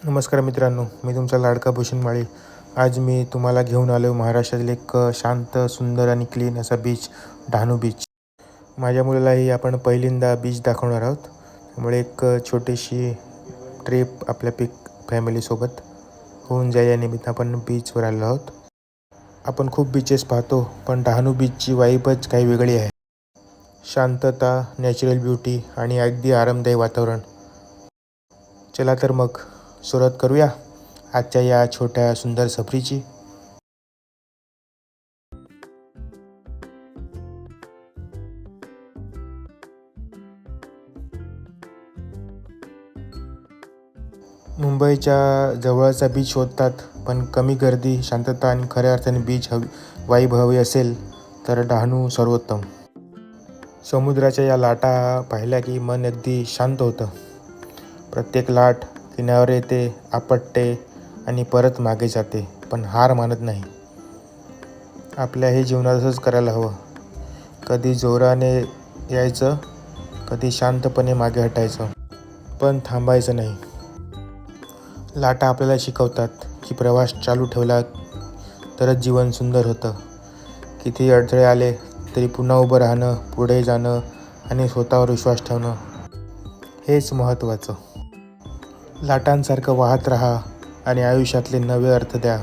नमस्कार मित्रांनो, मी तुमचा लाडका भूषण माळी. आज मी तुम्हाला घेऊन आलो महाराष्ट्रातील एक शांत, सुंदर आणि क्लीन असा बीच, डहाणू बीच. माझ्या मुलालाही आपण पहिल्यांदा बीच दाखवणार आहोत. त्यामुळे एक छोटीशी ट्रिप आपल्या फॅमिलीसोबत होऊन जाईल या निमित्त आपण बीचवर आलो आहोत. आपण खूप बीचेस पाहतो, पण डहाणू बीचची वाईबच काही वेगळी आहे. शांतता, नॅचरल ब्युटी आणि अगदी आरामदायी वातावरण. चला तर मग सुरुवात करूया आजच्या या छोट्या सुंदर सफरीची. मुंबईच्या जवळचा बीच शोधतात, पण कमी गर्दी, शांतता आणि खऱ्या अर्थाने बीच वाईब हवी असेल तर डहाणू सर्वोत्तम. समुद्राच्या या लाटा पाहिल्या की मन अगदी शांत होतं. प्रत्येक लाट किनाऱ्यावर येते, आपटते आणि परत मागे जाते, पण हार मानत नाही. आपल्याही जीवनात असंच करायला हवं. कधी जोराने यायचं, कधी शांतपणे मागे हटायचं, पण थांबायचं नाही. लाटा आपल्याला शिकवतात की प्रवास चालू ठेवला तरच जीवन सुंदर होतं. किती अडथळे आले तरी पुन्हा उभं राहणं, पुढे जाणं आणि स्वतःवर विश्वास ठेवणं, हेच महत्त्वाचं. लाटांसारखं वाहत राहा आणि आयुष्यातले नवे अर्थ द्या.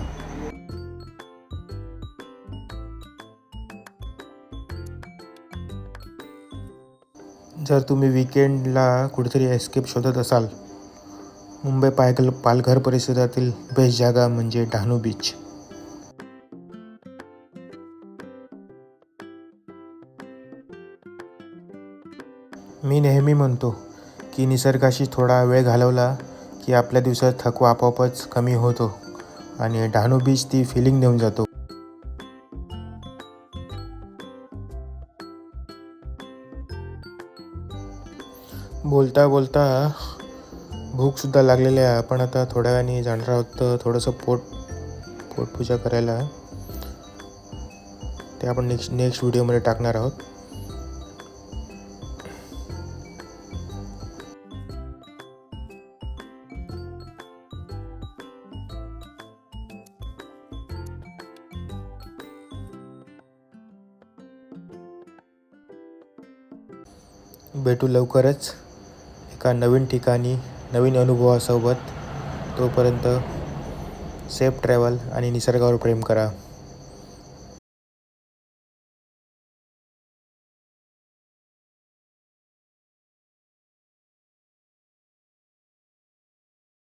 जर तुम्ही विकेंडला कुठेतरी एस्केप शोधत असाल, मुंबई पालघर परिसरातील बेस्ट जागा म्हणजे डहाणू बीच. मी नेहमी म्हणतो की निसर्गाशी थोडा वेळ घालवला की आपल्या दिवसात थकवा आपोआपच कमी होतो आणि डहाणू बीच ती फिलिंग देऊन जातो. बोलता बोलता भूकसुद्धा लागलेली आहे. आपण आता थोड्या वेळाने जाणार आहोत तर थोडंसं पोटपूजा करायला. ते आपण नेक्स्ट व्हिडिओमध्ये टाकणार आहोत. भेटू लवकरच एका नवीन ठिकाणी, नवीन अनुभवासोबत. तोपर्यंत सेफ ट्रॅव्हल आणि निसर्गावर प्रेम करा.